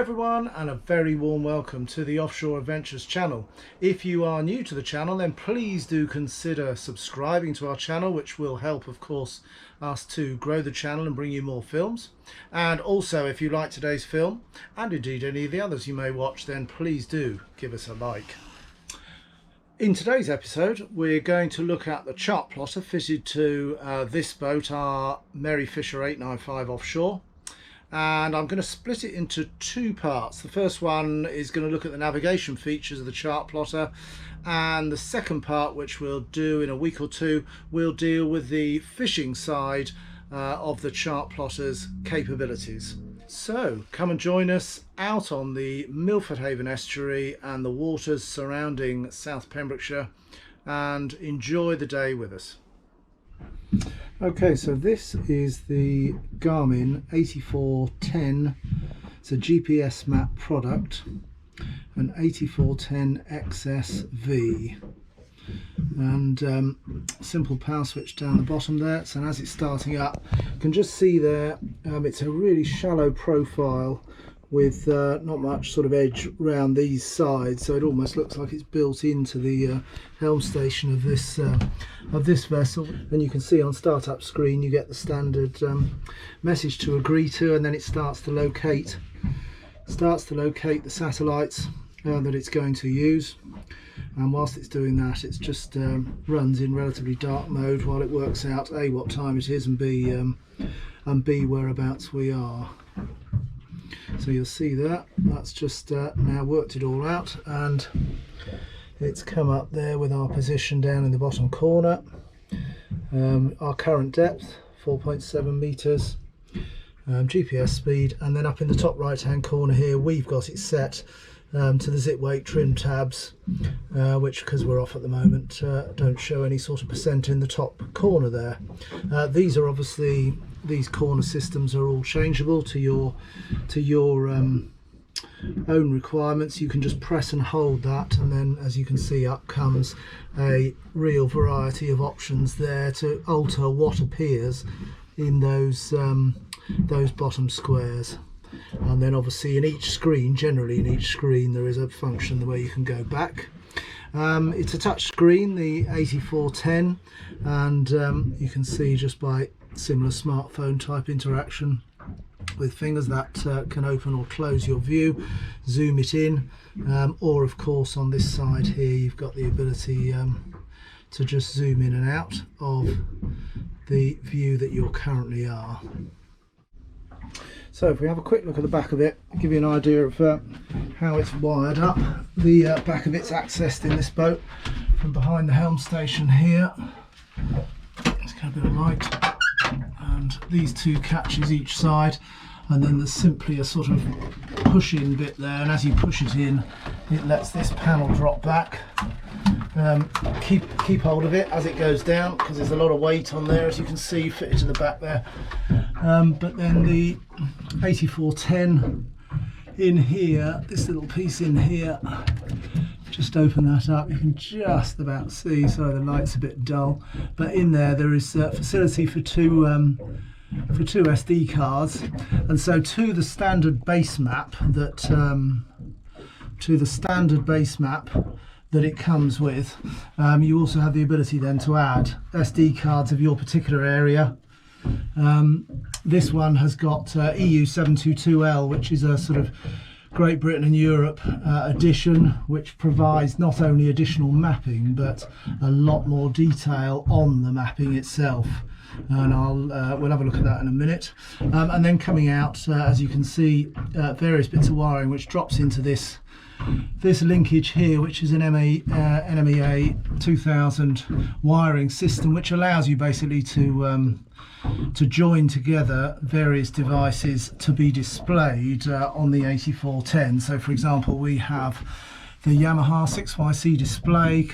everyone, and a very warm welcome to the Offshore Adventures channel. If you are new to the channel, then please do consider subscribing to our channel, which will help, of course, us to grow the channel and bring you more films. And also, if you like today's film, and indeed any of the others you may watch, then please do give us a like. In today's episode, we're going to look at the chart plotter fitted to this boat, our Merry Fisher 895 offshore. And I'm going to split it into two parts. The first one is going to look at the navigation features of the chart plotter, and the second part, which we'll do in a week or two, will deal with the fishing side of the chart plotter's capabilities. So come and join us out on the Milford Haven estuary and the waters surrounding South Pembrokeshire, and enjoy the day with us. Okay, so this is the Garmin 8410. It's a GPSMap product, an 8410 XSV, and simple power switch down the bottom there. So as it's starting up, you can just see there, it's a really shallow profile with not much sort of edge around these sides, so it almost looks like it's built into the helm station of this vessel. And you can see on startup screen you get the standard message to agree to, and then it starts to locate the satellites that it's going to use. And whilst it's doing that, it's just runs in relatively dark mode while it works out A, what time it is, and B, whereabouts we are. So you'll see that's just now worked it all out, and it's come up there with our position down in the bottom corner, our current depth 4.7 meters, GPS speed, and then up in the top right hand corner here we've got it set to the zip weight trim tabs, which, because we're off at the moment, don't show any sort of percent in the top corner there. These are obviously, these corner systems are all changeable to your own requirements. You can just press and hold that, and then, as you can see, up comes a real variety of options there to alter what appears in those bottom squares. And then obviously in each screen, generally in each screen, there is a function where you can go back. It's a touch screen, the 8410, and you can see just by similar smartphone type interaction with fingers that can open or close your view, zoom it in, or of course on this side here you've got the ability to just zoom in and out of the view that you currently are. So if we have a quick look at the back of it, I'll give you an idea of how it's wired up. The back of it's accessed in this boat from behind the helm station here. Let's get a bit of light. And these two catches each side, and then there's simply a sort of push in bit there, and as you push it in, it lets this panel drop back. Keep hold of it as it goes down, because there's a lot of weight on there, as you can see, fitted to the back there. But then the 8410 in here, this little piece in here, just open that up, you can just about see, sorry the light's a bit dull, but in there is facility for two SD cards. And so to the standard base map that it comes with, you also have the ability then to add SD cards of your particular area. This one has got EU722L, which is a sort of Great Britain and Europe edition, which provides not only additional mapping but a lot more detail on the mapping itself, and we'll have a look at that in a minute. And then coming out, as you can see, various bits of wiring which drops into this linkage here, which is an NMEA 2000 wiring system, which allows you basically to join together various devices to be displayed on the 8410. So for example, we have the Yamaha 6YC display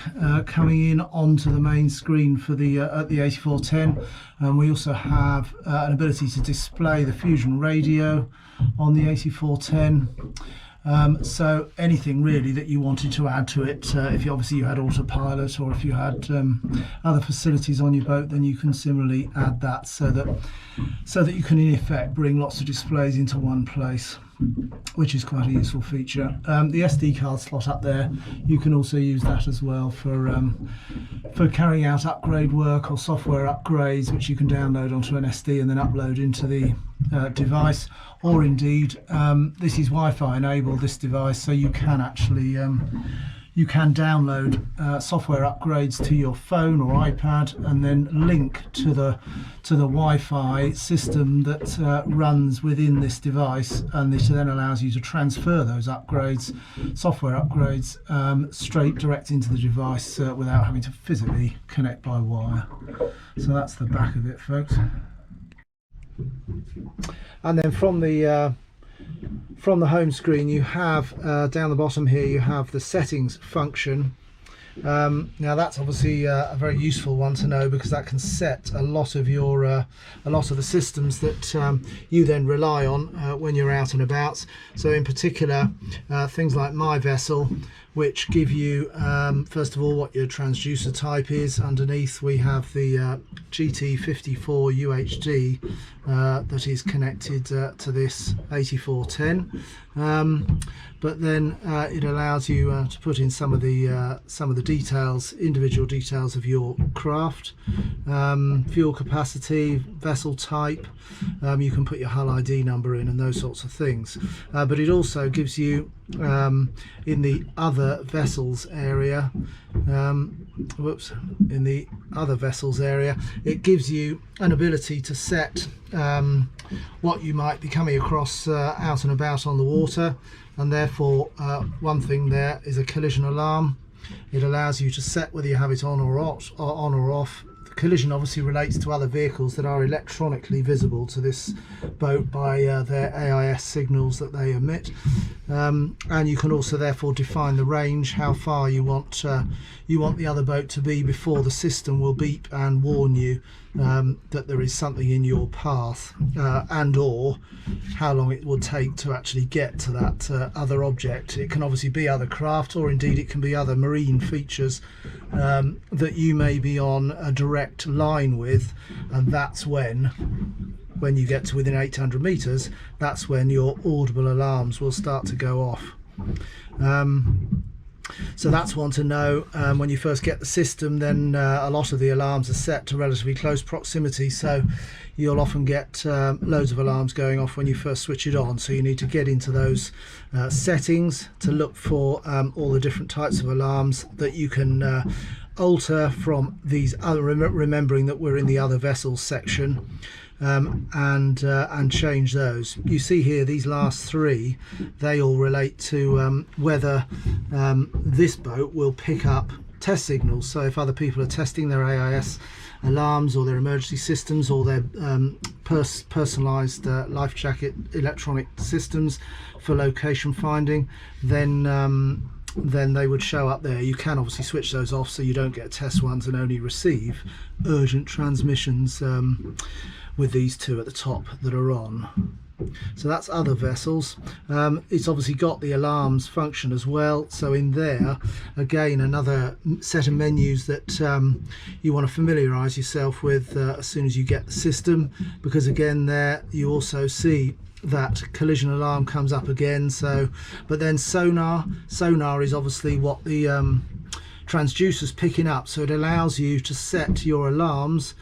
coming in onto the main screen for the at the 8410, and we also have an ability to display the Fusion radio on the 8410. So anything really that you wanted to add to it, if you had autopilot, or if you had other facilities on your boat, then you can similarly add that, so that you can in effect bring lots of displays into one place. which is quite a useful feature. The SD card slot up there, you can also use that as well for carrying out upgrade work or software upgrades, which you can download onto an SD and then upload into the device. Or indeed, this is Wi-Fi enabled, this device, so you can actually you can download software upgrades to your phone or iPad and then link to the Wi-Fi system that runs within this device, and this then allows you to transfer those upgrades, software upgrades, straight direct into the device without having to physically connect by wire. So that's the back of it, folks. And then from the home screen, you have down the bottom here, you have the settings function. Now that's obviously a very useful one to know, because that can set a lot of your a lot of the systems that you then rely on when you're out and about. So in particular, things like My Vessel, which give you first of all what your transducer type is. Underneath we have the GT54 UHD that is connected to this 8410, but then it allows you to put in some of the details, individual details of your craft, fuel capacity, vessel type. You can put your hull ID number in and those sorts of things, but it also gives you in the other vessels area, in the other vessels area, it gives you an ability to set what you might be coming across out and about on the water, and therefore one thing there is a collision alarm. It allows you to set whether you have it on or off. The collision obviously relates to other vehicles that are electronically visible to this boat by their AIS signals that they emit, and you can also therefore define the range, how far you want the other boat to be before the system will beep and warn you that there is something in your path, and or how long it will take to actually get to that other object. It can obviously be other craft, or indeed it can be other marine features that you may be on a direct line with, and that's when you get to within 800 meters, that's when your audible alarms will start to go off. So that's one to know. When you first get the system, then a lot of the alarms are set to relatively close proximity, so you'll often get loads of alarms going off when you first switch it on. So you need to get into those settings to look for all the different types of alarms that you can alter from these other, remembering that we're in the other vessels section, and change those. You see here these last three, they all relate to whether this boat will pick up test signals. So if other people are testing their AIS alarms or their emergency systems or their personalized life jacket electronic systems for location finding, then they would show up there. You can obviously switch those off so you don't get test ones and only receive urgent transmissions with these two at the top that are on. So that's other vessels. It's obviously got the alarms function as well, so in there again another set of menus that you want to familiarize yourself with as soon as you get the system, because again there you also see that collision alarm comes up again. So but then sonar is obviously what the transducer's picking up, so it allows you to set your alarms.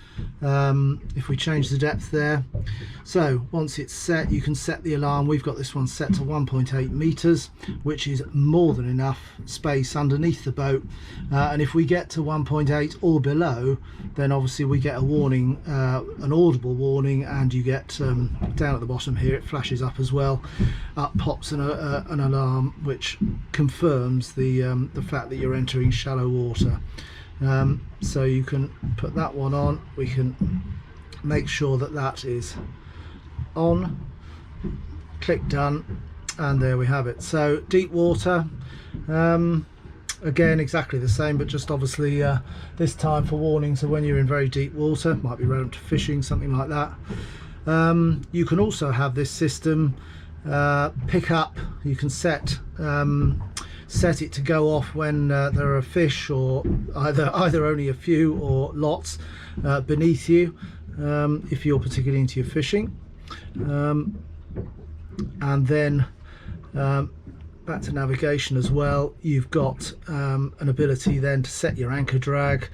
If we change the depth there, so once it's set, you can set the alarm. We've got this one set to 1.8 meters, which is more than enough space underneath the boat, and if we get to 1.8 or below, then obviously we get a warning, an audible warning, and you get down at the bottom here it flashes up as well. Up pops an alarm which confirms the fact that you're entering shallow water. So you can put that one on. We can make sure that that is on, click done, and there we have it. So deep water, again exactly the same, but just obviously this time for warnings of when you're in very deep water, might be relevant to fishing, something like that. You can also have this system pick up, you can set it to go off when there are fish, or either only a few or lots beneath you, if you're particularly into your fishing. and then back to navigation as well. You've got an ability then to set your anchor drag,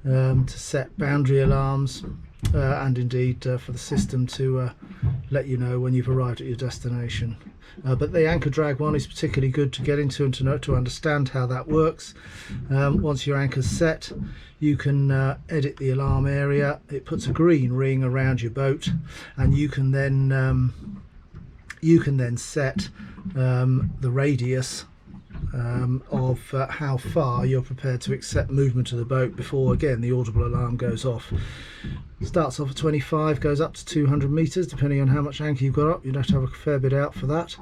to set boundary alarms, and indeed for the system to let you know when you've arrived at your destination. But the anchor drag one is particularly good to get into and to understand how that works. Once your anchor's set, you can edit the alarm area. It puts a green ring around your boat, and you can then set the radius of how far you're prepared to accept movement of the boat before, again, the audible alarm goes off. Starts off at 25, goes up to 200 meters, depending on how much anchor you've got up. You'd have to have a fair bit out for that.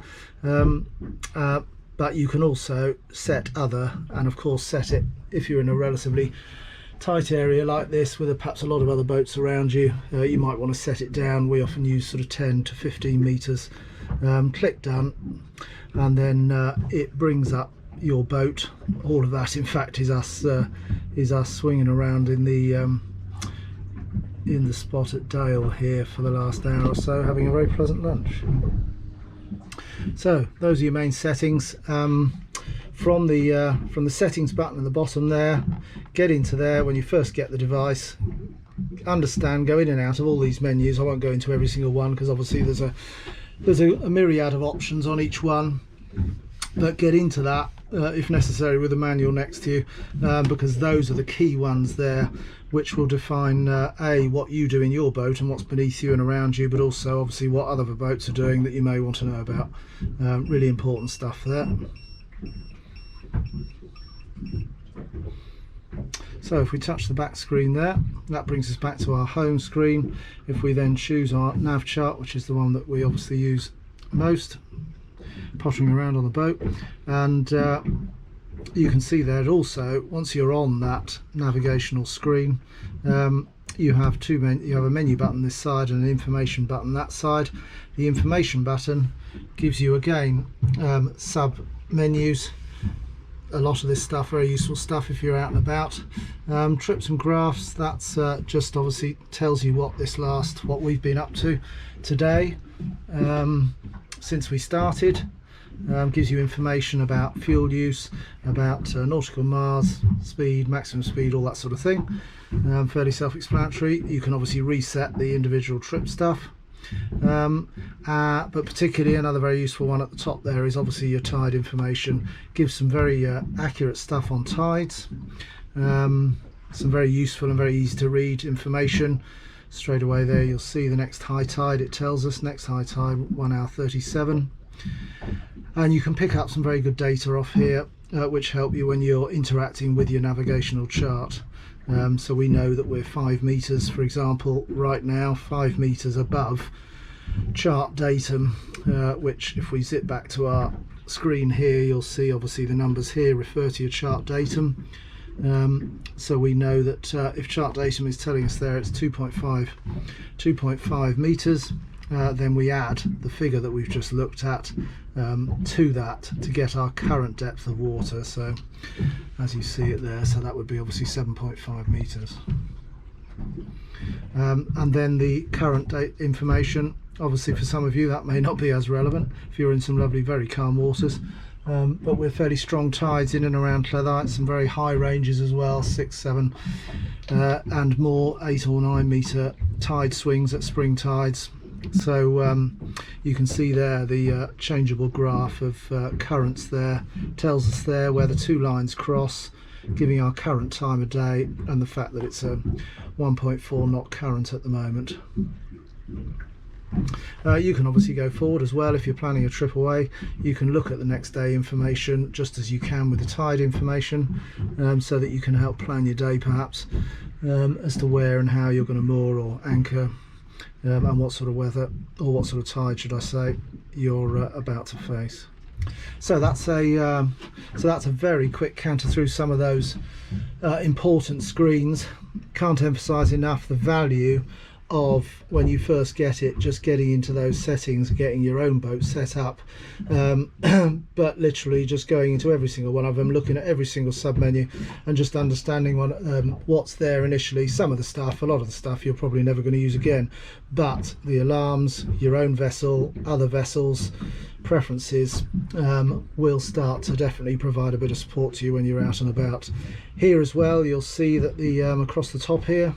But you can also set other, and of course set it if you're in a relatively tight area like this with perhaps a lot of other boats around you. You might want to set it down. We often use sort of 10 to 15 meters. Click done, and then it brings up your boat. All of that, in fact, is us swinging around in the spot at Dale here for the last hour or so, having a very pleasant lunch. So those are your main settings. From the settings button at the bottom there, get into there when you first get the device. Understand, go in and out of all these menus. I won't go into every single one because obviously there's a myriad of options on each one, but get into that if necessary with a manual next to you, because those are the key ones there which will define A, what you do in your boat and what's beneath you and around you, but also obviously what other boats are doing that you may want to know about. Really important stuff there. So if we touch the back screen there, that brings us back to our home screen. If we then choose our nav chart, which is the one that we obviously use most, pottering around on the boat, and you can see there also, once you're on that navigational screen, you have a menu button this side and an information button that side. The information button gives you again sub menus. A lot of this stuff, very useful stuff if you're out and about. Trips and graphs, that's just obviously tells you what we've been up to today since we started. Gives you information about fuel use, about nautical miles, speed, maximum speed, all that sort of thing. Fairly self-explanatory. You can obviously reset the individual trip stuff. But particularly another very useful one at the top there is obviously your tide information. Gives some very accurate stuff on tides, some very useful and very easy to read information. Straight away there you'll see the next high tide. It tells us next high tide 1 hour 37, and you can pick up some very good data off here which help you when you're interacting with your navigational chart. So we know that we're 5 meters, for example, right now, 5 meters above chart datum, which if we zip back to our screen here, you'll see obviously the numbers here refer to your chart datum. So we know that if chart datum is telling us there it's 2.5 meters, then we add the figure that we've just looked at to that to get our current depth of water. So as you see it there, so that would be obviously 7.5 meters. And then the current date information, obviously for some of you that may not be as relevant if you're in some lovely very calm waters, but we're fairly strong tides in and around Cleddite, some very high ranges as well, 6, 7 and more 8 or 9 meter tide swings at spring tides. So you can see there the changeable graph of currents there, tells us there where the two lines cross, giving our current time of day and the fact that it's a 1.4 knot current at the moment. You can obviously go forward as well if you're planning a trip away. You can look at the next day information just as you can with the tide information, so that you can help plan your day perhaps as to where and how you're going to moor or anchor, and what sort of weather, or what sort of tide should I say, you're about to face. So that's a very quick canter through some of those important screens. Can't emphasize enough the value of when you first get it, just getting into those settings, getting your own boat set up, but literally just going into every single one of them, looking at every single submenu and just understanding what's there initially. Some of the stuff, a lot of the stuff you're probably never going to use again, but the alarms, your own vessel, other vessels, preferences will start to definitely provide a bit of support to you when you're out and about. Here as well, you'll see that the across the top here,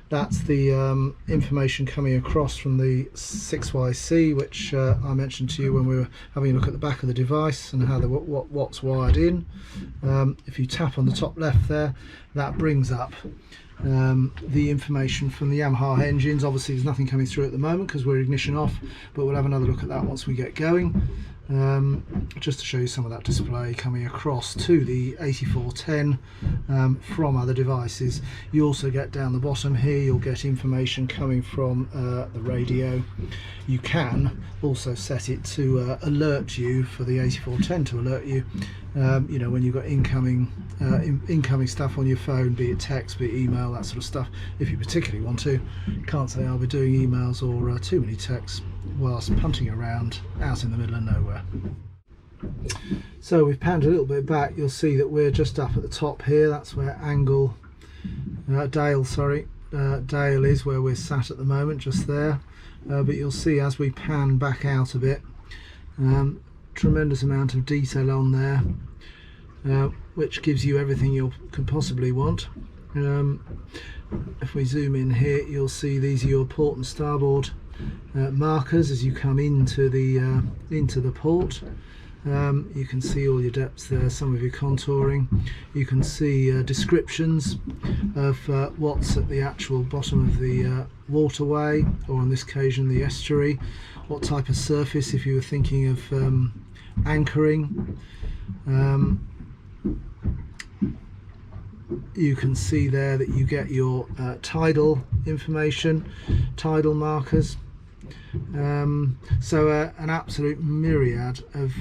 that's the information coming across from the 6YC, which I mentioned to you when we were having a look at the back of the device and how what's wired in. If you tap on the top left there, that brings up the information from the Yamaha engines. Obviously there's nothing coming through at the moment because we're ignition off, but we'll have another look at that once we get going. Just to show you some of that display coming across to the 8410 from other devices. You also get down the bottom here, you'll get information coming from the radio. You can also set it to alert you, for the 8410 to alert you, you know, when you've got incoming stuff on your phone, be it text, be it email, that sort of stuff, if you particularly want to. Can't say I'll be doing emails or too many texts whilst punting around out in the middle of nowhere. So we've panned a little bit back, you'll see that we're just up at the top here. That's where Dale is, where we're sat at the moment, just there. But you'll see as we pan back out a bit, tremendous amount of detail on there, which gives you everything you can possibly want. If we zoom in here, you'll see these are your port and starboard markers as you come into the port. You can see all your depths there, some of your contouring. You can see descriptions of what's at the actual bottom of the waterway, or on this occasion the estuary, what type of surface if you were thinking of anchoring. You can see there that you get your tidal information, tidal markers. So an absolute myriad of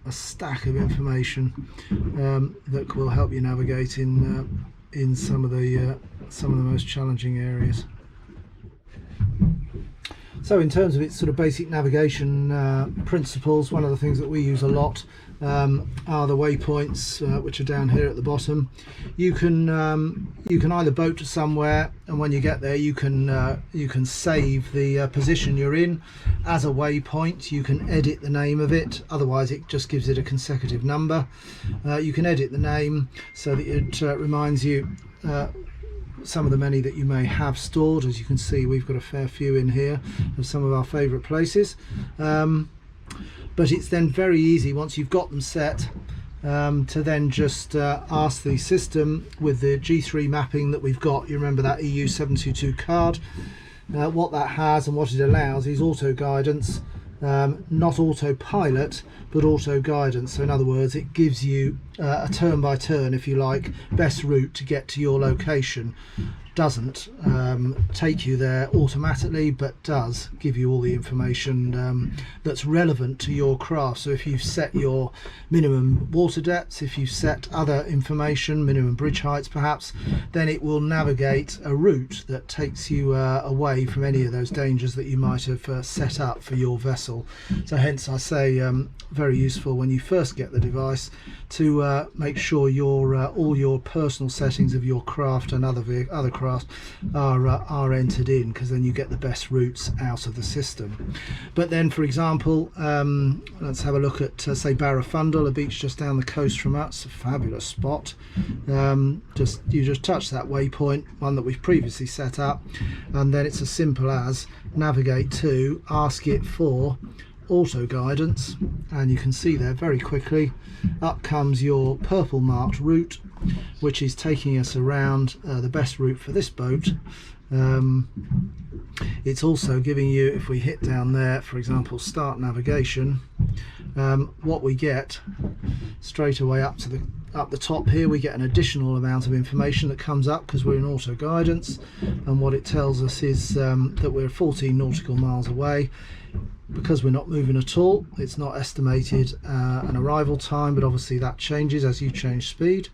a stack of information that will help you navigate in some of the most challenging areas. So in terms of its sort of basic navigation principles, one of the things that we use a lot are the waypoints, which are down here at the bottom. You can either boat to somewhere, and when you get there you can save the position you're in as a waypoint. You can edit the name of it, otherwise it just gives it a consecutive number. You can edit the name so that it reminds you some of the many that you may have stored. As you can see, we've got a fair few in here of some of our favourite places. But it's then very easy, once you've got them set, to then just ask the system with the G3 mapping that we've got. You remember that EU 722 card? What that has and what it allows is auto guidance, not autopilot, but auto guidance. So in other words, it gives you a turn by turn, if you like, best route to get to your location. Doesn't take you there automatically, but does give you all the information that's relevant to your craft. So if you've set your minimum water depths, if you've set other information, minimum bridge heights perhaps, then it will navigate a route that takes you away from any of those dangers that you might have set up for your vessel. So hence I say very useful when you first get the device to make sure all your personal settings of your craft and other craft are entered in, because then you get the best routes out of the system. But then, for example, let's have a look at say Barrafundle, a beach just down the coast from us, a fabulous spot. You just touch that waypoint, one that we've previously set up, and then it's as simple as navigate to, ask it for auto guidance, and you can see there very quickly up comes your purple marked route, which is taking us around the best route for this boat. It's also giving you, if we hit down there, for example, start navigation, what we get straight away up the top here, we get an additional amount of information that comes up because we're in auto guidance, and what it tells us is that we're 14 nautical miles away. because we're not moving at all, it's not estimated an arrival time, but obviously that changes as you change speed.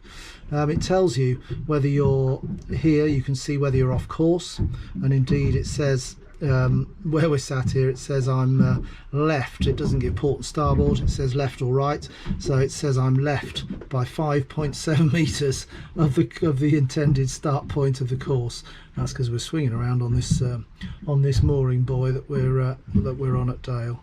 It tells you whether you're here, you can see whether you're off course, and indeed it says where we're sat here, it says I'm left. It doesn't give port and starboard, it says left or right, so it says I'm left by 5.7 meters of the intended start point of the course. That's because we're swinging around on this mooring buoy that we're on at Dale.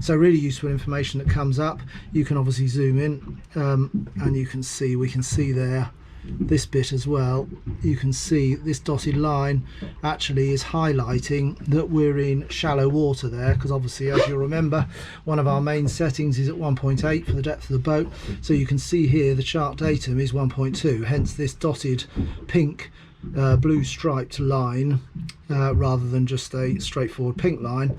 So really useful information that comes up. You can obviously zoom in, and we can see there this bit as well. You can see this dotted line actually is highlighting that we're in shallow water there, because obviously, as you'll remember, one of our main settings is at 1.8 for the depth of the boat. So you can see here the chart datum is 1.2, hence this dotted pink blue striped line, rather than just a straightforward pink line,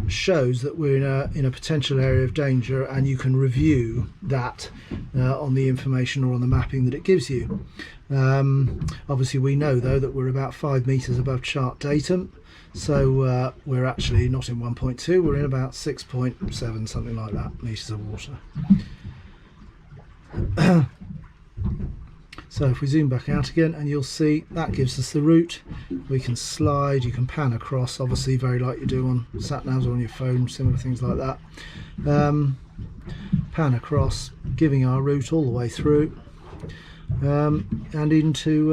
shows that we're in a potential area of danger, and you can review that on the information or on the mapping that it gives you. Obviously we know though that we're about 5 meters above chart datum, so we're actually not in 1.2, we're in about 6.7, something like that, meters of water. So if we zoom back out again, and you'll see that gives us the route. We can slide, you can pan across, obviously very like you do on sat navs or on your phone, similar things like that. Pan across, giving our route all the way through, and into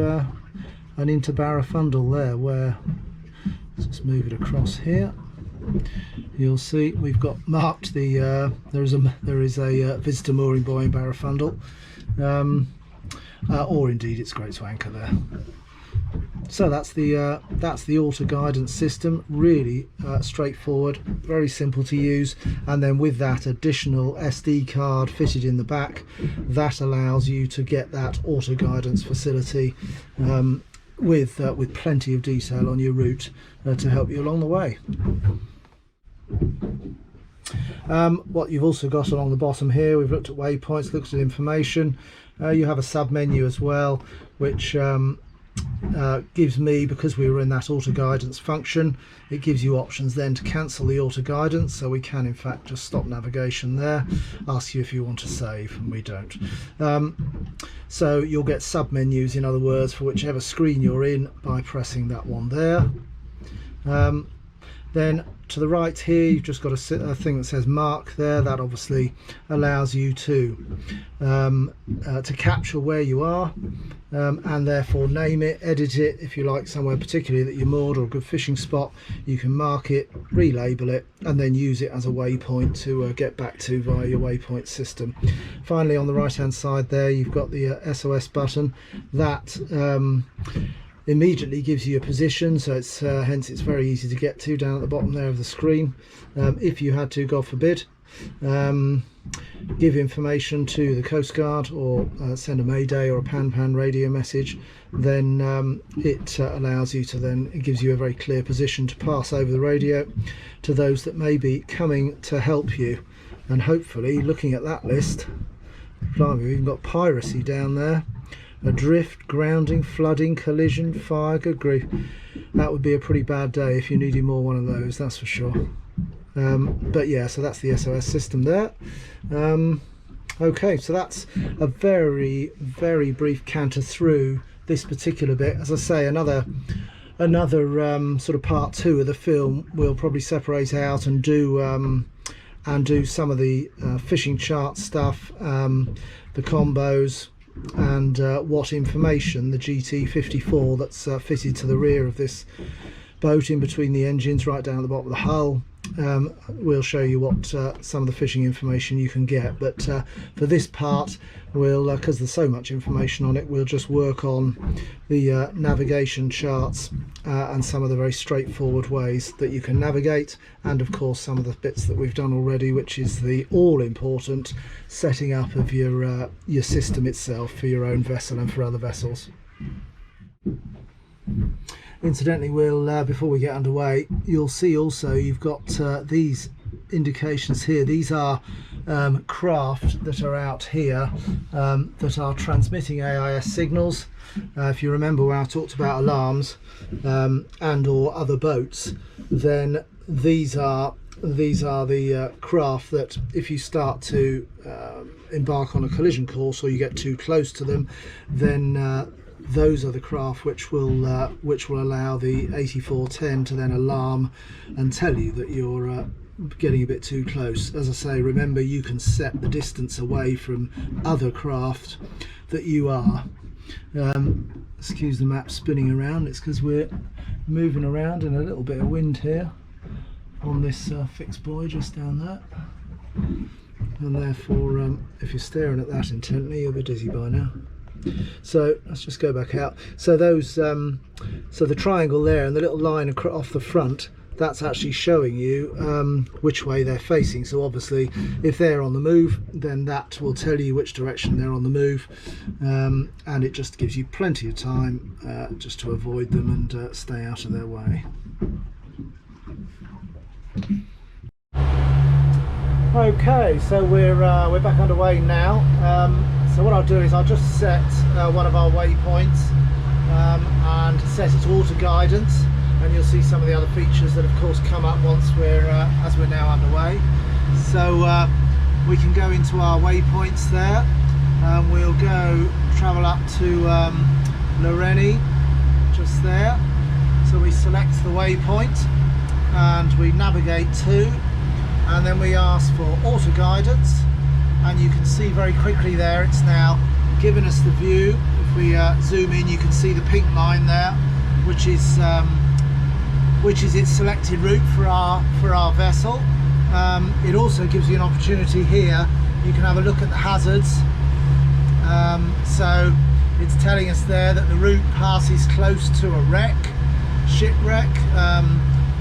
Barrafundle there, where, let's just move it across here. You'll see we've got marked the there is a visitor mooring buoy in Barrafundle. Or indeed it's great to anchor there. So that's the auto guidance system, really straightforward, very simple to use, and then with that additional SD card fitted in the back, that allows you to get that auto guidance facility with plenty of detail on your route to help you along the way. What you've also got along the bottom here, we've looked at waypoints, looked at information. You have a sub menu as well, which gives me, because we were in that auto guidance function, it gives you options then to cancel the auto guidance, so we can in fact just stop navigation there, ask you if you want to save, and we don't. So you'll get sub menus, in other words, for whichever screen you're in by pressing that one there. Then to the right here, you've just got a thing that says mark there. That obviously allows you to capture where you are, and therefore name it, edit it if you like, somewhere particularly that you're moored or a good fishing spot. You can mark it, relabel it, and then use it as a waypoint to get back to via your waypoint system. Finally, on the right hand side there, you've got the SOS button. That immediately gives you a position, so it's hence it's very easy to get to down at the bottom there of the screen. If you had to, God forbid, give information to the Coast Guard or send a Mayday or a pan radio message, then it allows you to then, it gives you a very clear position to pass over the radio to those that may be coming to help you. And hopefully, looking at that list, blimey, we've even got piracy down there. Adrift, grounding, flooding, collision, fire, good grief. That would be a pretty bad day if you needed more one of those, that's for sure. But yeah, so that's the SOS system there. Okay, so that's a very, very brief canter through this particular bit. As I say, another sort of part two of the film we'll probably separate out and do some of the fishing chart stuff, the combos, and what information the GT54 that's fitted to the rear of this boat in between the engines right down at the bottom of the hull. We'll show you what some of the fishing information you can get, but for this part we'll, because there's so much information on it, we'll just work on the navigation charts and some of the very straightforward ways that you can navigate, and of course some of the bits that we've done already, which is the all-important setting up of your system itself for your own vessel and for other vessels. Incidentally, we'll before we get underway, you'll see also you've got these indications here. These are craft that are out here that are transmitting AIS signals. If you remember when I talked about alarms and or other boats, then these are the craft that if you start to embark on a collision course or you get too close to them, then those are the craft which will allow the 8410 to then alarm and tell you that you're getting a bit too close. As I say, remember, you can set the distance away from other craft that you are. Excuse the map spinning around, it's because we're moving around in a little bit of wind here on this fixed buoy just down there, and therefore if you're staring at that intently, you'll be dizzy by now. So let's just go back out. So those so the triangle there and the little line off the front, that's actually showing you which way they're facing. So obviously if they're on the move, then that will tell you which direction they're on the move, and it just gives you plenty of time just to avoid them and stay out of their way. Okay, so we're back underway now. So what I'll do is I'll just set one of our waypoints and set it to auto guidance, and you'll see some of the other features that of course come up once as we're now underway. So we can go into our waypoints there, and we'll go travel up to Loreni, just there. So we select the waypoint and we navigate to, and then we ask for auto guidance, and you can see very quickly there it's now given us the view. If we zoom in, you can see the pink line there, which is its selected route for our vessel. It also gives you an opportunity here, you can have a look at the hazards. So it's telling us there that the route passes close to a shipwreck,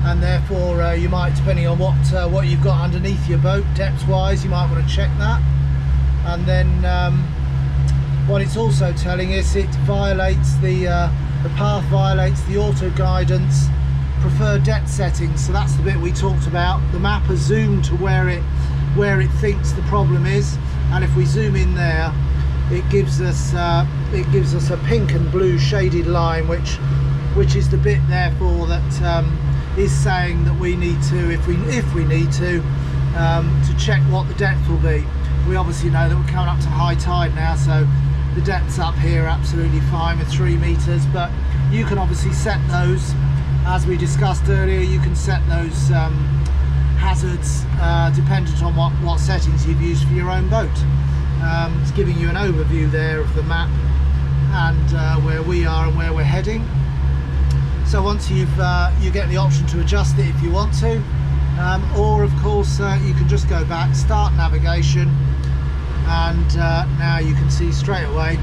and therefore you might, depending on what you've got underneath your boat depth wise, you might want to check that. And then what it's also telling us, it violates the path violates the auto guidance preferred depth settings. So that's the bit we talked about. The map has zoomed to where it thinks the problem is, and if we zoom in there, it gives us a pink and blue shaded line, which is the bit therefore that is saying that we need to, if we need to check what the depth will be. We obviously know that we're coming up to high tide now, so the depths up here are absolutely fine with 3 meters, but you can obviously set those, as we discussed earlier, you can set those hazards dependent on what settings you've used for your own boat. It's giving you an overview there of the map and where we are and where we're heading. So once you get the option to adjust it if you want to, or of course you can just go back, start navigation, and now you can see straight away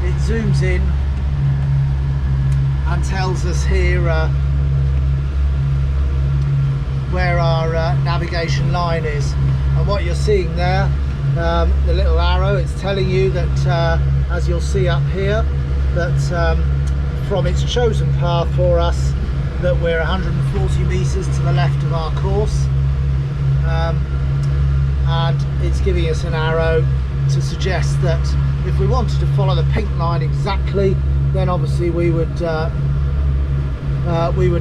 it zooms in and tells us here where our navigation line is. And what you're seeing there, the little arrow, it's telling you that as you'll see up here, that from its chosen path for us, that we're 140 meters to the left of our course, and it's giving us an arrow to suggest that if we wanted to follow the pink line exactly, then obviously we would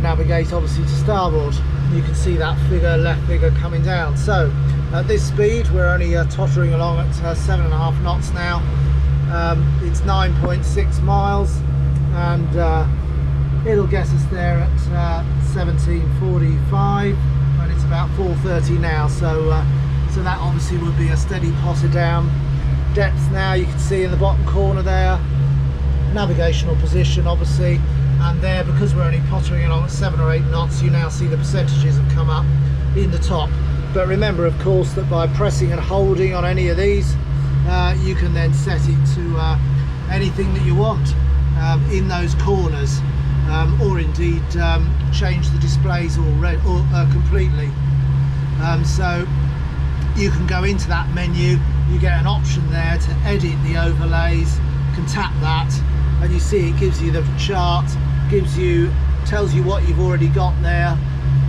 navigate obviously to starboard. You can see that left figure coming down. So at this speed, we're only tottering along at 7.5 knots now. It's 9.6 miles, and it'll get us there at 17:45, and it's about 4:30 now. So that obviously would be a steady potter down. Depth now you can see in the bottom corner there, navigational position obviously, and there, because we're only pottering along at 7 or 8 knots, you now see the percentages have come up in the top. But remember of course that by pressing and holding on any of these, you can then set it to anything that you want in those corners, or indeed change the displays completely. So you can go into that menu, you get an option there to edit the overlays, you can tap that, and you see it gives you the chart, tells you what you've already got there,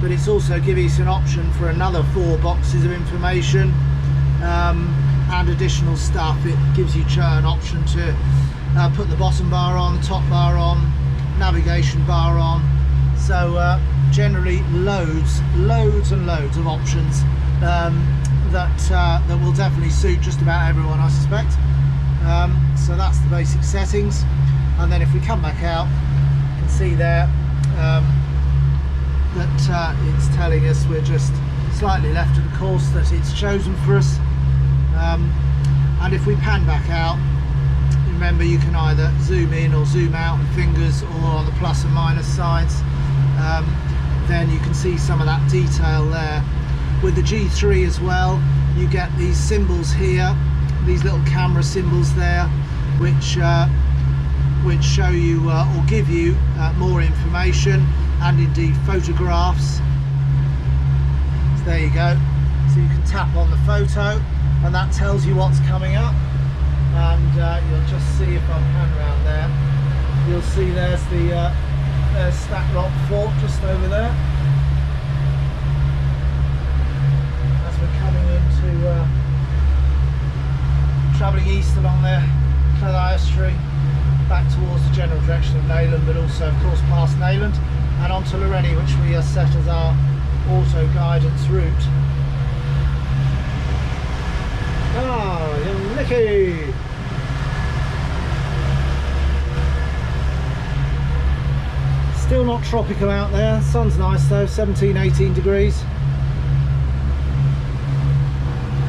but it's also giving us an option for another 4 boxes of information and additional stuff. It gives you an option to put the bottom bar on, the top bar on, navigation bar on, So generally loads and loads of options that will definitely suit just about everyone, I suspect. So that's the basic settings, and then if we come back out, you can see there that it's telling us we're just slightly left of the course that it's chosen for us. And if we pan back out, remember you can either zoom in or zoom out with fingers, or on the plus and minus sides. Then you can see some of that detail there. With the G3 as well, you get these symbols here, these little camera symbols there, which show you or give you more information, and indeed photographs. So there you go. So you can tap on the photo and that tells you what's coming up. And you'll just see, if I pan around there, you'll see there's the Stack Rock Fort just over there. As we're coming into travelling east along the Cleddau Estuary, back towards the general direction of Neyland, but also of course past Neyland and onto Loreni, which we set as our auto guidance route. Ah, young Nicky! Still not tropical out there. Sun's nice though, 17-18 degrees.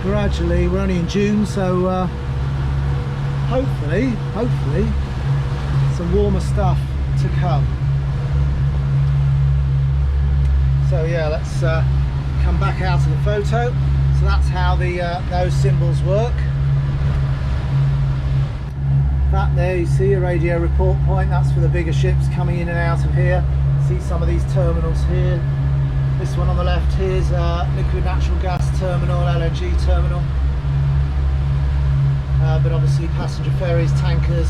Gradually, we're only in June, so hopefully some warmer stuff to come. So yeah, let's come back out of the photo. So that's how those symbols work. That there, you see a radio report point. That's for the bigger ships coming in and out of here. See some of these terminals here. This one on the left here is a liquid natural gas terminal, LNG terminal. But obviously passenger ferries, tankers,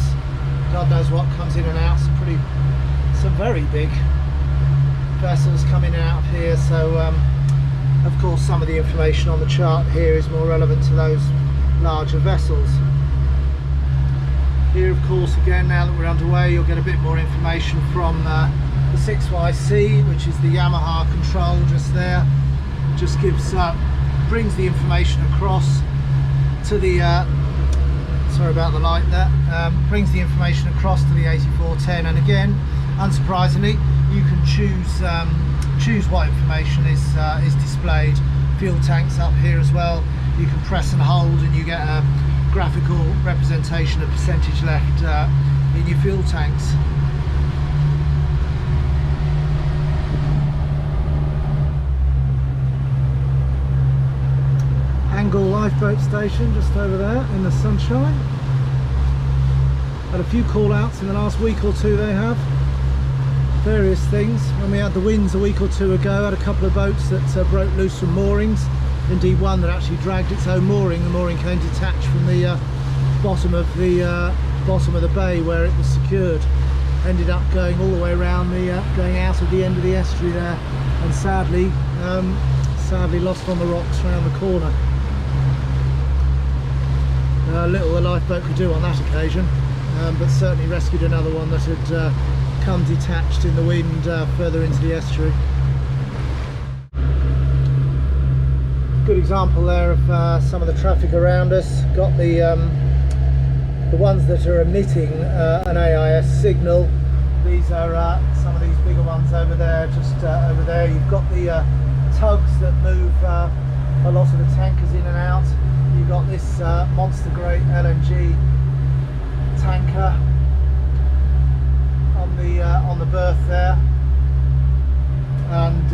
God knows what comes in and out. Some very big vessels coming out of here. So of course some of the information on the chart here is more relevant to those larger vessels. Here of course, again, now that we're underway, you'll get a bit more information from the 6YC, which is the Yamaha control just there. Just brings the information across to the sorry about the light there, brings the information across to the 8410, and again, unsurprisingly, you can choose what information is displayed. Fuel tanks up here as well. You can press and hold and you get a graphical representation of percentage left in your fuel tanks. Angle lifeboat station just over there in the sunshine. Had a few call outs in the last week or two. They have various things. When we had the winds a week or two ago, had a couple of boats that broke loose from moorings. Indeed one that actually dragged its own mooring. The mooring came detached from the bottom of the bay where it was secured. Ended up going all the way around going out of the end of the estuary there, and sadly lost on the rocks around the corner. Little the lifeboat could do on that occasion, but certainly rescued another one that had come detached in the wind further into the estuary. Good example there of some of the traffic around us. Got the ones that are emitting an AIS signal. These are some of these bigger ones over there, just over there. You've got the tugs that move a lot of the tankers in and out. You've got this monster grade LNG tanker on the berth there, and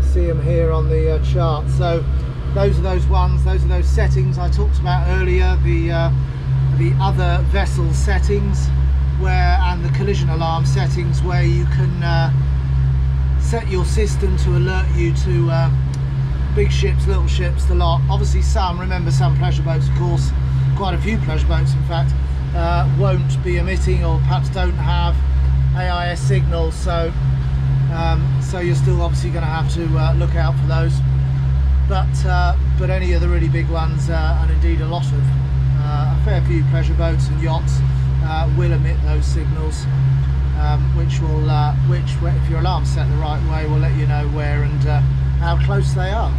see them here on the chart. So those are those ones, those are those settings I talked about earlier, the other vessel settings and the collision alarm settings, where you can set your system to alert you to big ships, little ships, the lot. Obviously remember some pleasure boats, of course, quite a few pleasure boats in fact, won't be emitting or perhaps don't have AIS signals, so you're still obviously going to have to look out for those. But any of the really big ones, and indeed a fair few pleasure boats and yachts will emit those signals. which if your alarm's set the right way, will let you know where and how close they are.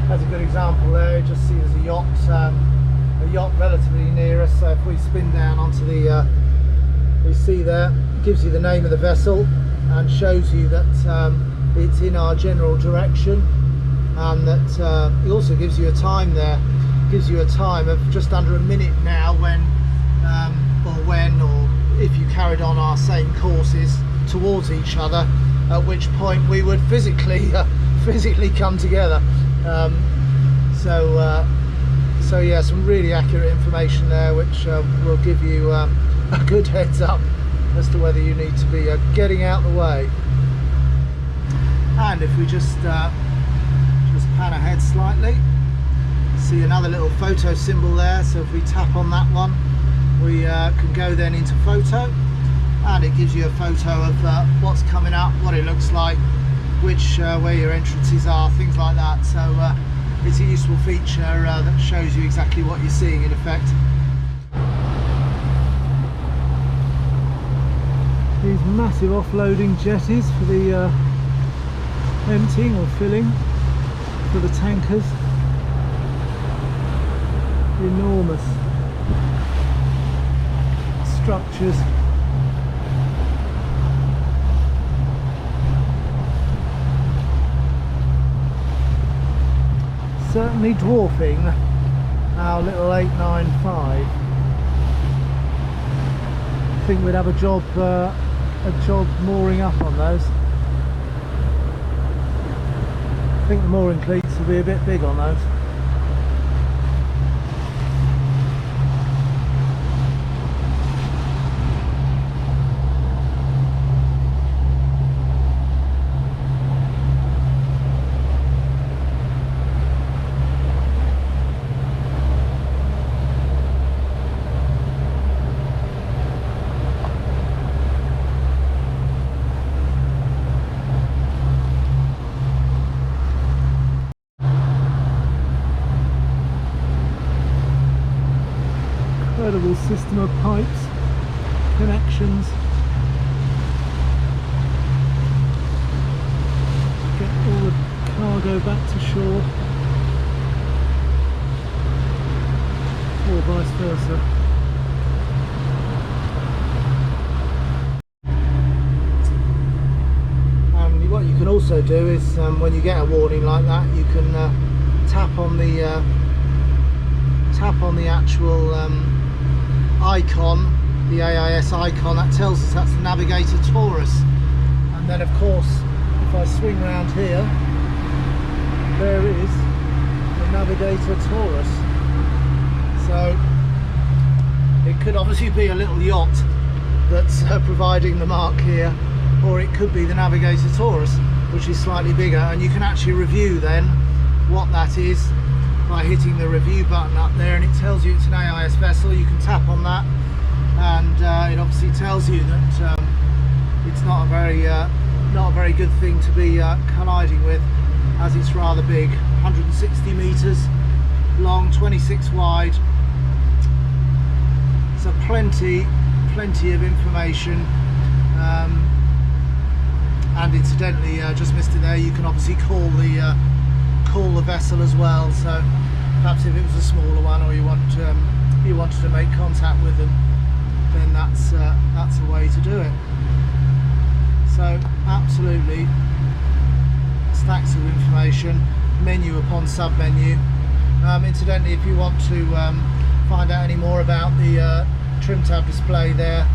That's a good example there. Just see there's a yacht relatively near us. So if we spin down onto the, we see there, it gives you the name of the vessel and shows you that it's in our general direction, and that it also gives you a time there. Gives you a time of just under a minute now when or if you carried on our same courses towards each other, at which point we would physically come together. So yeah, some really accurate information there, which will give you a good heads up as to whether you need to be getting out the way. And if we just pan ahead slightly, see another little photo symbol there. So if we tap on that one, we can go then into photo, and it gives you a photo of what's coming up, what it looks like, where your entrances are, things like that. So it's a useful feature that shows you exactly what you're seeing in effect. These massive offloading jetties for the emptying or filling for the tankers. Enormous structures. Certainly dwarfing our little 895. I think we'd have a job mooring up on those. I think the mooring cleats will be a bit big on those. Incredible system of pipes, connections. Get all the cargo back to shore, or vice versa. And what you can also do is, when you get a warning like that, you can tap on the actual icon, the AIS icon that tells us that's the Navigator Taurus. And then of course, if I swing around here, there is the Navigator Taurus. So it could obviously be a little yacht that's providing the mark here, or it could be the Navigator Taurus, which is slightly bigger, and you can actually review then what that is by hitting the review button up there, and it tells you it's an AIS vessel. You can tap on that, and it obviously tells you that it's not a very good thing to be colliding with, as it's rather big. 160 meters long, 26 wide. So plenty of information. And incidentally, just missed it there, you can obviously call the vessel as well. So perhaps if it was a smaller one, or you wanted to make contact with them, then that's a way to do it. So absolutely stacks of information, menu upon sub menu. Incidentally, if you want to find out any more about the trim tab display there,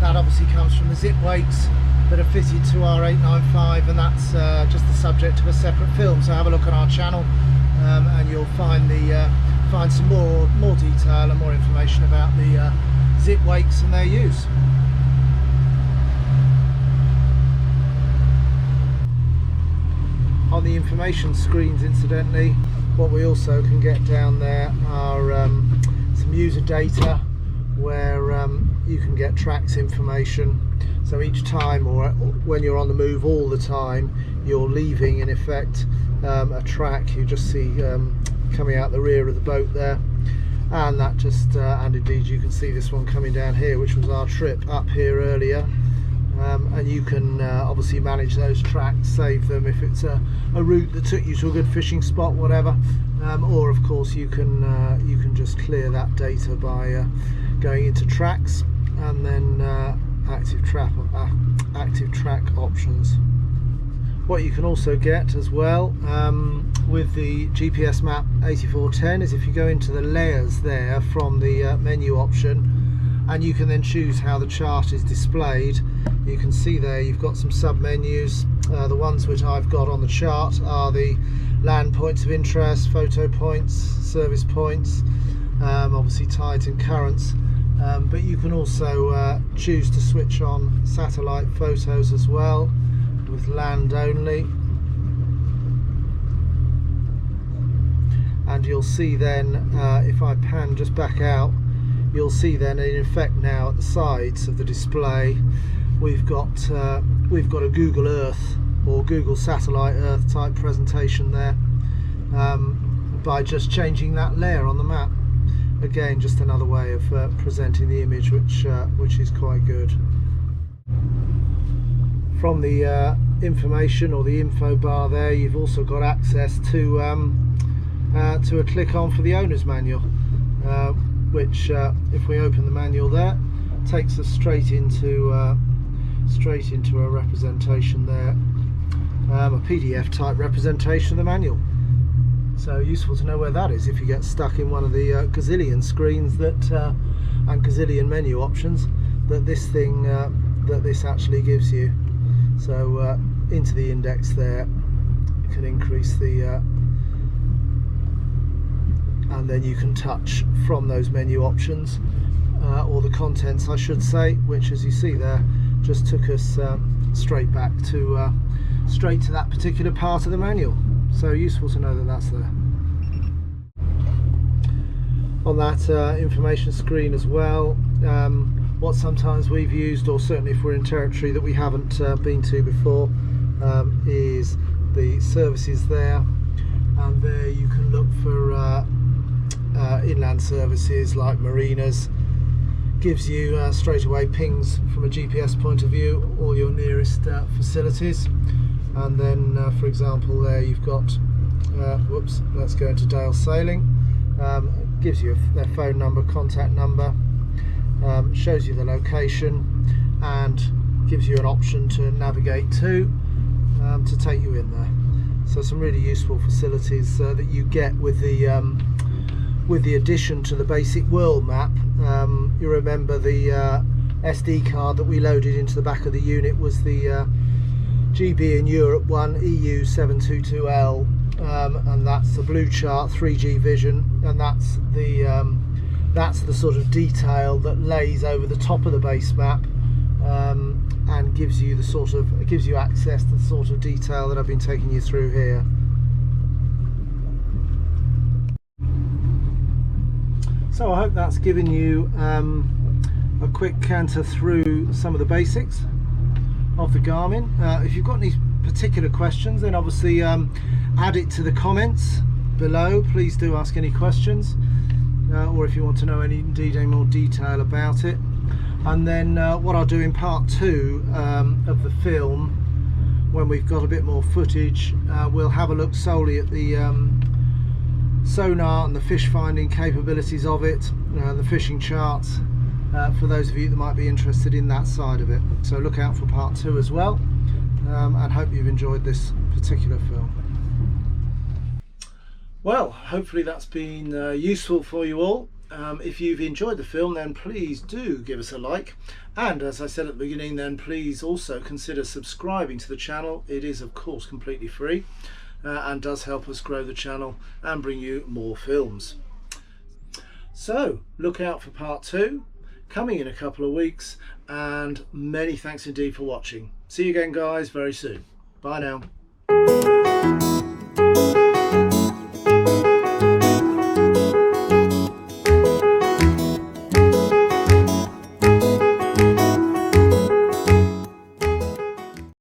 that obviously comes from the zip wakes that are fitted to our 895, and that's just the subject of a separate film. So have a look on our channel, and you'll find some more detail and more information about the zip wakes and their use. On the information screens, incidentally, what we also can get down there are some user data, where you can get tracks information. So each time, or when you're on the move all the time, you're leaving in effect a track you just see coming out the rear of the boat there. and that just and indeed you can see this one coming down here, which was our trip up here earlier. And you can obviously manage those tracks, save them if it's a route that took you to a good fishing spot, whatever, or of course you can just clear that data by going into tracks and then active track options. What you can also get as well with the GPSMap 8410 is if you go into the layers there from the menu option, and you can then choose how the chart is displayed. You can see there you've got some sub menus. The ones which I've got on the chart are the land points of interest, photo points, service points, obviously tides and currents, but you can also choose to switch on satellite photos as well with land only, and you'll see then if I pan just back out, you'll see then in effect now at the sides of the display we've got a Google Earth or Google Satellite Earth type presentation there, by just changing that layer on the map. Again, just another way of presenting the image, which is quite good. From the information or the info bar there, you've also got access to a click on for the owner's manual, which if we open the manual there, takes us straight into a representation there, a PDF type representation of the manual. So useful to know where that is if you get stuck in one of the gazillion screens that and gazillion menu options that this actually gives you. So into the index there, you can increase the and then you can touch from those menu options, or the contents I should say, which as you see there just took us straight back to that particular part of the manual. So useful to know that that's there. On that information screen as well, what sometimes we've used, or certainly if we're in territory that we haven't been to before, is the services there, and there you can look for inland services like marinas. Gives you straight away pings from a GPS point of view all your nearest facilities, and then for example there you've got whoops, let's go into Dale Sailing. Gives you their phone number, contact number, shows you the location, and gives you an option to navigate to take you in there. So some really useful facilities that you get with the addition to the basic world map. You remember the SD card that we loaded into the back of the unit was the GB in Europe one, EU722L, and that's the blue chart 3G vision, and that's the sort of detail that lays over the top of the base map, and gives you access to the sort of detail that I've been taking you through here. So I hope that's given you a quick canter through some of the basics of the Garmin. If you've got any particular questions, then obviously add it to the comments below. Please do ask any questions, or if you want to know any more detail about it. And then what I'll do in part 2 of the film, when we've got a bit more footage, we'll have a look solely at the sonar and the fish finding capabilities of it, the fishing charts, for those of you that might be interested in that side of it. So look out for part 2 as well, and hope you've enjoyed this particular film. Well, hopefully that's been useful for you all. If you've enjoyed the film, then please do give us a like, and as I said at the beginning, then please also consider subscribing to the channel. It is of course completely free, and does help us grow the channel and bring you more films. So look out for part 2 coming in a couple of weeks, and many thanks indeed for watching. See you again guys very soon. Bye now.